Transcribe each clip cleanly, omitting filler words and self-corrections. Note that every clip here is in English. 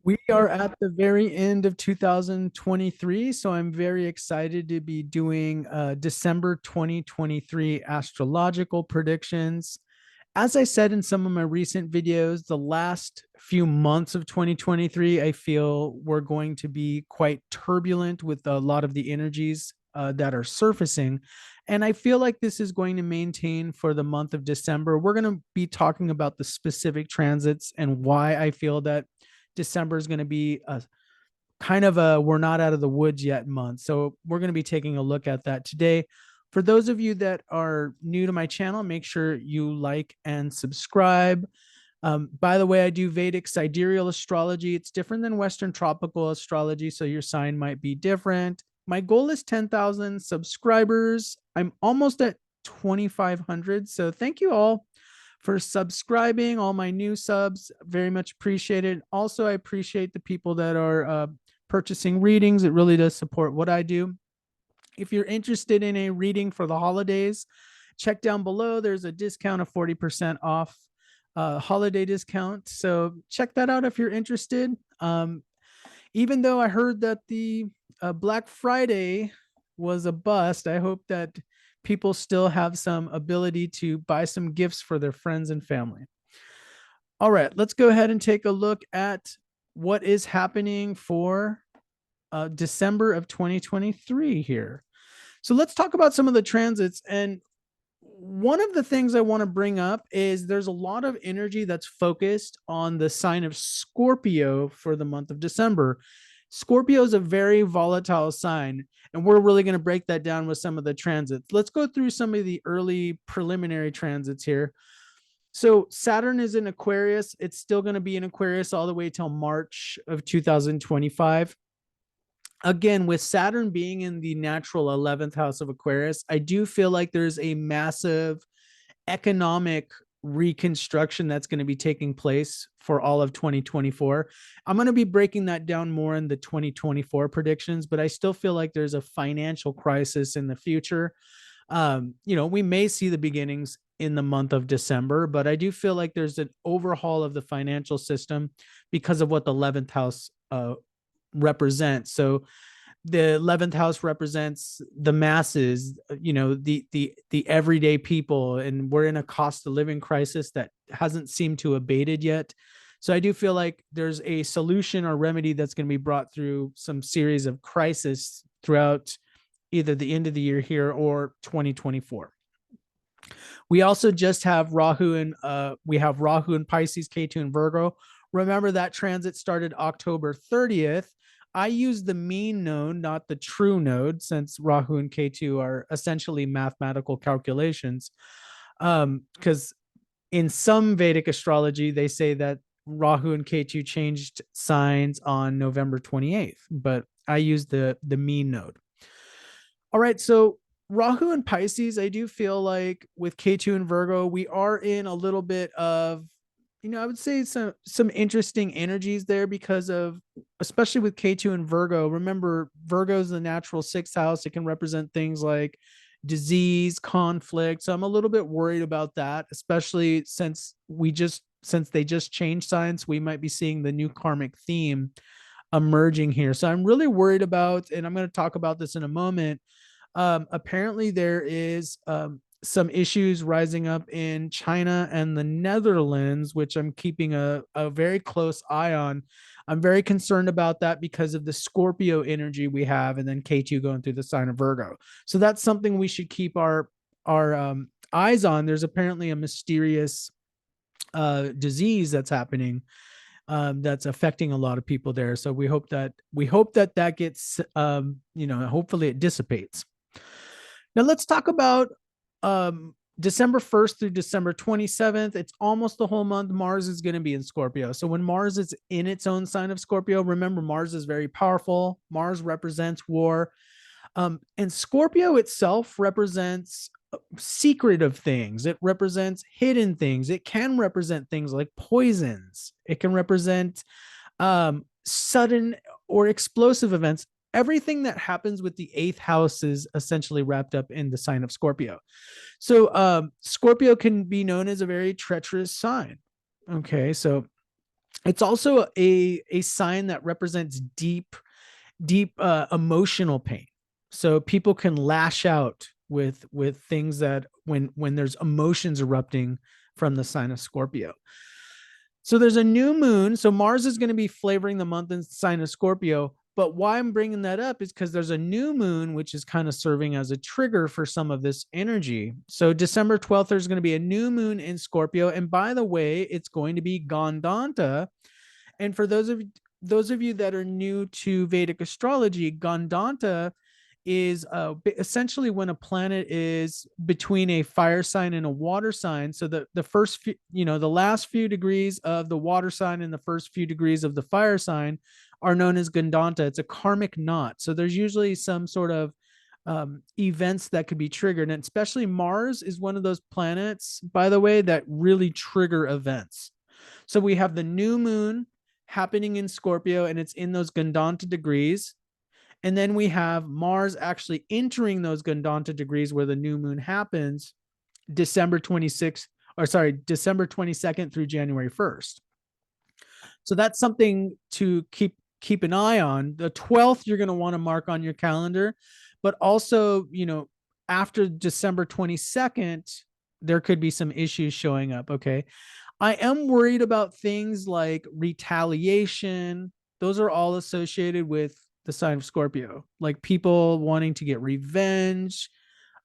We are at the very end of 2023, so I'm very excited to be doing December 2023 astrological predictions. As I said in some of my recent videos, the last few months of 2023, I feel we're going to be quite turbulent with a lot of the energies that are surfacing. And I feel like this is going to maintain for the month of December. We're going to be talking about the specific transits and why I feel that December is going to be a kind of a we're not out of the woods yet month. So we're going to be taking a look at that today. For those of you that are new to my channel, make sure you like and subscribe. By the way, I do Vedic sidereal astrology. It's different than Western tropical astrology, so your sign might be different. My goal is 10,000 subscribers. I'm almost at 2,500. So thank you all for subscribing, all my new subs. Very much appreciated. Also, I appreciate the people that are purchasing readings. It really does support what I do. If you're interested in a reading for the holidays, check down below. There's a discount of 40% off, holiday discount. So check that out if you're interested. Even though I heard that the Black Friday was a bust, I hope that people still have some ability to buy some gifts for their friends and family. All right, let's go ahead and take a look at what is happening for December of 2023 here. So let's talk about some of the transits. And one of the things I want to bring up is there's a lot of energy that's focused on the sign of Scorpio for the month of December. Scorpio is a very volatile sign, and we're really going to break that down with some of the transits. Let's go through some of the early preliminary transits here. So Saturn is in Aquarius. It's still going to be in Aquarius all the way till March of 2025. Again, with Saturn being in the natural 11th house of Aquarius, I do feel like there's a massive economic reconstruction that's going to be taking place for all of 2024. I'm going to be breaking that down more in the 2024 predictions, but I still feel like there's a financial crisis in the future. We may see the beginnings in the month of December, but I do feel like there's an overhaul of the financial system because of what the 11th house represents. So the 11th house represents the masses, the everyday people, and we're in a cost of living crisis that hasn't seemed to abated yet. So I do feel like there's a solution or remedy that's going to be brought through some series of crisis throughout either the end of the year here or 2024. We also just have Rahu and Pisces, K2 and Virgo. Remember that transit started October 30th. I use the mean node, not the true node, since Rahu and K2 are essentially mathematical calculations. Because in some Vedic astrology, they say that Rahu and K2 changed signs on November 28th, but I use the mean node. All right, so Rahu and Pisces, I do feel like with K2 and Virgo, we are in a little bit of, I would say some interesting energies there because of, especially with K2 and Virgo. Remember, Virgo is the natural sixth house. It can represent things like disease, conflict. So I'm a little bit worried about that, especially since they just changed signs. We might be seeing the new karmic theme emerging here. So I'm really worried about, and I'm going to talk about this in a moment. Apparently there is some issues rising up in China and the Netherlands, which I'm keeping a very close eye on. I'm very concerned about that because of the Scorpio energy we have, and then K2 going through the sign of Virgo. So that's something we should keep our eyes on. There's apparently a mysterious disease that's happening that's affecting a lot of people there. So we hope that gets hopefully it dissipates. Now let's talk about December 1st through December 27th. It's almost the whole month. Mars is going to be in Scorpio. So when Mars is in its own sign of Scorpio, remember Mars is very powerful. Mars represents war. And Scorpio itself represents secretive things. It represents hidden things. It can represent things like poisons. It can represent sudden or explosive events. Everything that happens with the eighth house is essentially wrapped up in the sign of Scorpio. So Scorpio can be known as a very treacherous sign. Okay, so It's also a sign that represents deep emotional pain. So people can lash out with things that when there's emotions erupting from the sign of Scorpio. So there's a new moon. So Mars is going to be flavoring the month in sign of Scorpio. But why I'm bringing that up is because there's a new moon, which is kind of serving as a trigger for some of this energy. So December 12th, there's going to be a new moon in Scorpio. And by the way, it's going to be Gandanta. And for those of you that are new to Vedic astrology, Gandanta is essentially when a planet is between a fire sign and a water sign. So the first few, the last few degrees of the water sign and the first few degrees of the fire sign are known as Gandanta. It's a karmic knot. So there's usually some sort of events that could be triggered. And especially Mars is one of those planets, by the way, that really trigger events. So we have the new moon happening in Scorpio, and it's in those Gandanta degrees. And then we have Mars actually entering those Gandanta degrees where the new moon happens December 26th, or sorry, December 22nd through January 1st. So that's something to keep an eye on. The 12th, you're going to want to mark on your calendar, but also, after December 22nd, there could be some issues showing up. Okay. I am worried about things like retaliation. Those are all associated with the sign of Scorpio, like people wanting to get revenge,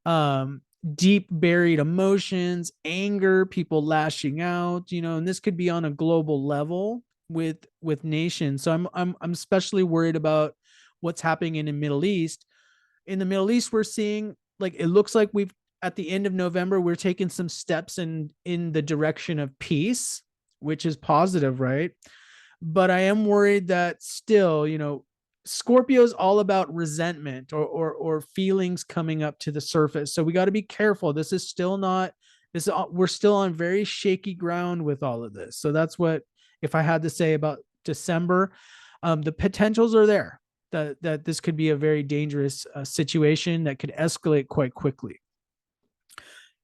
um, deep buried emotions, anger, people lashing out, and this could be on a global level with nations. So I'm especially worried about what's happening in the Middle East. In the Middle East, we're seeing, like, it looks like we've at the end of November, we're taking some steps in the direction of peace, which is positive, right? But I am worried that still, Scorpio is all about resentment or feelings coming up to the surface. So we got to be careful. This is still not this. We're still on very shaky ground with all of this. So that's what, if I had to say about December, the potentials are there that this could be a very dangerous situation that could escalate quite quickly.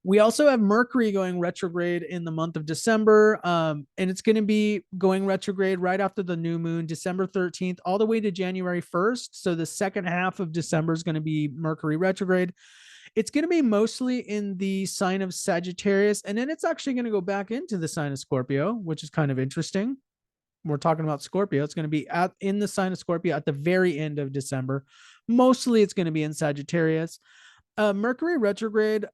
We also have Mercury going retrograde in the month of December, and it's going to be going retrograde right after the new moon, December 13th, all the way to January 1st. So the second half of December is going to be Mercury retrograde. It's going to be mostly in the sign of Sagittarius, and then it's actually going to go back into the sign of Scorpio, which is kind of interesting. We're talking about Scorpio. It's going to be in the sign of Scorpio at the very end of December. Mostly it's going to be in Sagittarius. Mercury retrograde,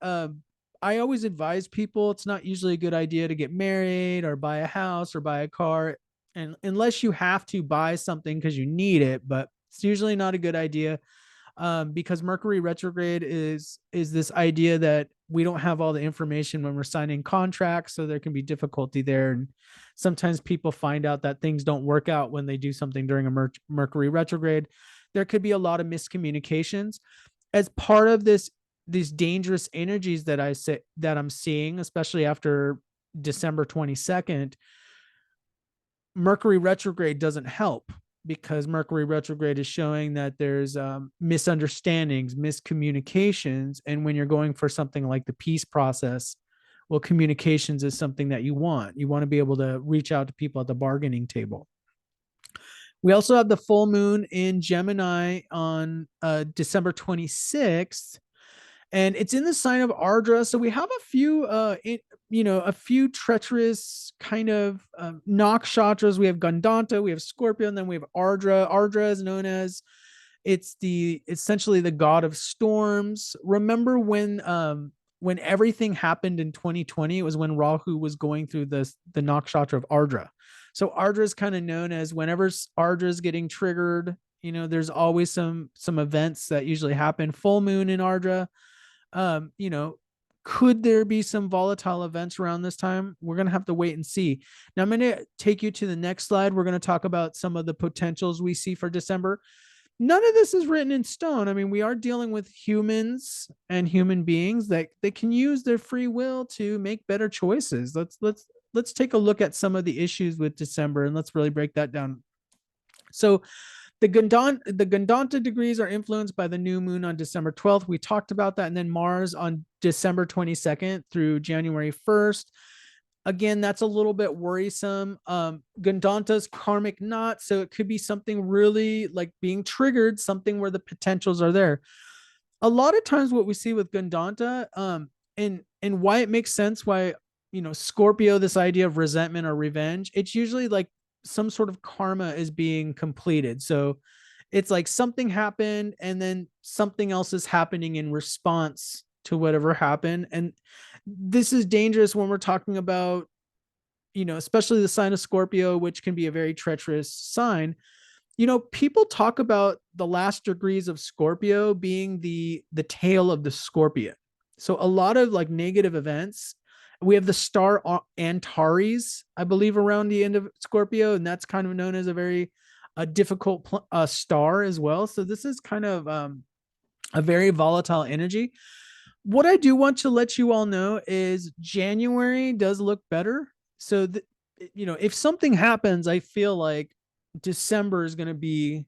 I always advise people it's not usually a good idea to get married or buy a house or buy a car, and unless you have to buy something because you need it, but it's usually not a good idea, because Mercury retrograde is this idea that we don't have all the information when we're signing contracts, so there can be difficulty there. And sometimes people find out that things don't work out when they do something during a Mercury retrograde. There could be a lot of miscommunications as part of these dangerous energies that I'm seeing, especially after December 22nd. Mercury retrograde doesn't help, because Mercury retrograde is showing that there's misunderstandings, miscommunications. And when you're going for something like the peace process, well, communications is something that you want. You want to be able to reach out to people at the bargaining table. We also have the full moon in Gemini on December 26th, and it's in the sign of Ardra. So we have a few treacherous kind of nakshatras. We have Gandanta, we have Scorpio, and then we have Ardra. Ardra is known as, it's essentially the god of storms. Remember when everything happened in 2020, it was when Rahu was going through the nakshatra of Ardra. So Ardra is kind of known as, whenever Ardra is getting triggered, there's always some events that usually happen. Full moon in Ardra. Could there be some volatile events around this time? We're going to have to wait and see. Now I'm going to take you to the next slide. We're going to talk about some of the potentials we see for December. None of this is written in stone. I mean, we are dealing with humans and human beings that they can use their free will to make better choices. Let's take a look at some of the issues with December, and let's really break that down. So the Gandanta degrees are influenced by the new moon on December 12th. We talked about that. And then Mars on December 22nd through January 1st. Again, that's a little bit worrisome. Gandanta's karmic knot, so it could be something really like being triggered, something where the potentials are there. A lot of times, what we see with Gandanta, and why it makes sense, why Scorpio, this idea of resentment or revenge, it's usually like some sort of karma is being completed. So it's like something happened, and then something else is happening in response to whatever happened, and this is dangerous when we're talking about, especially the sign of Scorpio, which can be a very treacherous sign. People talk about the last degrees of Scorpio being the tail of the scorpion. So a lot of like negative events. We have the star Antares, I believe, around the end of Scorpio, and that's kind of known as a very difficult star as well. So this is kind of a very volatile energy. What I do want to let you all know is January does look better. So, if something happens, I feel like December is going to be,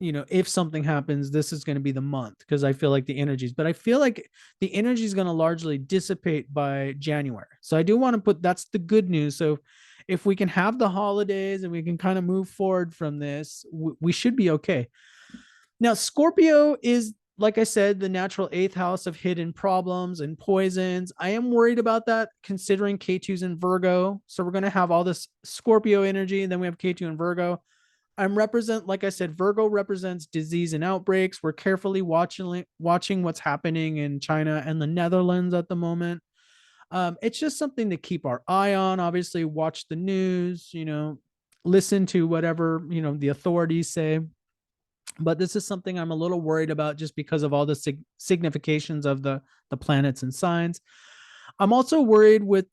if something happens, this is going to be the month, because I feel like the energies, but I feel like the energy is going to largely dissipate by January. So I do want to that's the good news. So if we can have the holidays and we can kind of move forward from this, we should be okay. Now, Scorpio is, like I said, the natural eighth house of hidden problems and poisons. I am worried about that considering K2's in Virgo. So we're going to have all this Scorpio energy, and then we have K2 in Virgo. Like I said, Virgo represents disease and outbreaks. We're carefully watching what's happening in China and the Netherlands at the moment. It's just something to keep our eye on. Obviously, watch the news, listen to whatever, the authorities say. But this is something I'm a little worried about just because of all the significations of the planets and signs. I'm also worried with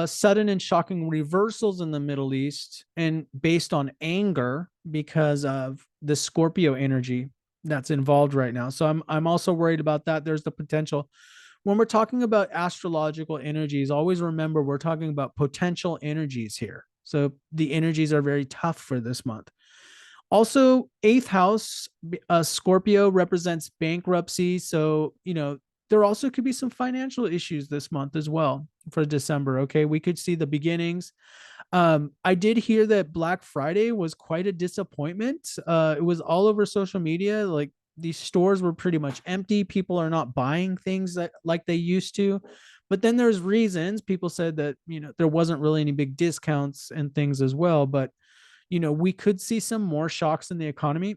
sudden and shocking reversals in the Middle East, and based on anger because of the Scorpio energy that's involved right now. So I'm also worried about that. There's the potential. When we're talking about astrological energies, always remember we're talking about potential energies here. So the energies are very tough for this month. Also, eighth house, Scorpio represents bankruptcy. So, there also could be some financial issues this month as well for December. Okay. We could see the beginnings. I did hear that Black Friday was quite a disappointment. It was all over social media. Like these stores were pretty much empty. People are not buying things that like they used to. But then there's reasons. People said that, there wasn't really any big discounts and things as well. But we could see some more shocks in the economy.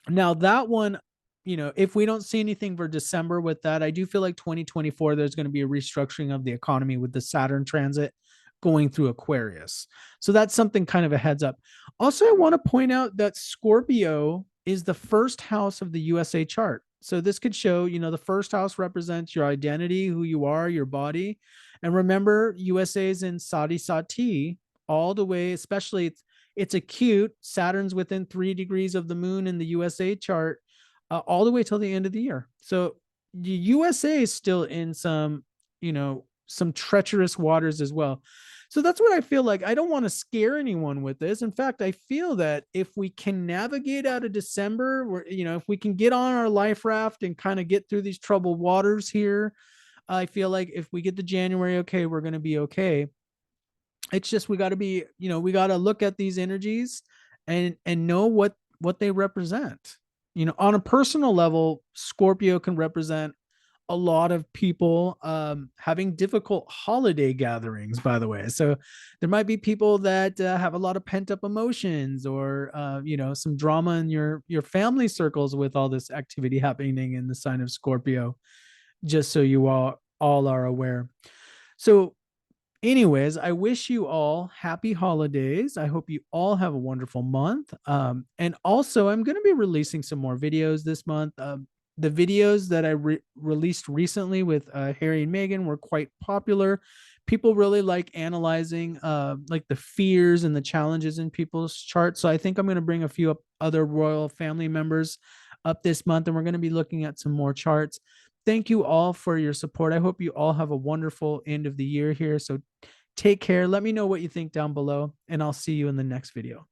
Now, that one, if we don't see anything for December with that, I do feel like 2024, there's going to be a restructuring of the economy with the Saturn transit going through Aquarius. So that's something kind of a heads up. Also, I want to point out that Scorpio is the first house of the USA chart. So this could show, the first house represents your identity, who you are, your body. And remember, USA is in Sadi Sati all the way, especially it's acute. Saturn's within 3 degrees of the moon in the USA chart, all the way till the end of the year. So the USA is still in some, some treacherous waters as well. So that's what I feel like. I don't want to scare anyone with this. In fact, I feel that if we can navigate out of December, where, if we can get on our life raft and kind of get through these troubled waters here, I feel like if we get to January, okay, we're going to be okay. It's just we got to be, we got to look at these energies and know what they represent. On a personal level, Scorpio can represent a lot of people having difficult holiday gatherings, by the way. So there might be people that have a lot of pent up emotions, or some drama in your family circles with all this activity happening in the sign of Scorpio, just so you all are aware. So anyways, I wish you all happy holidays. I hope you all have a wonderful month. And also, I'm going to be releasing some more videos this month. The videos that I released recently with Harry and Meghan were quite popular. People really like analyzing like the fears and the challenges in people's charts. So I think I'm going to bring a few other royal family members up this month, and we're going to be looking at some more charts. Thank you all for your support. I hope you all have a wonderful end of the year here. So take care. Let me know what you think down below, and I'll see you in the next video.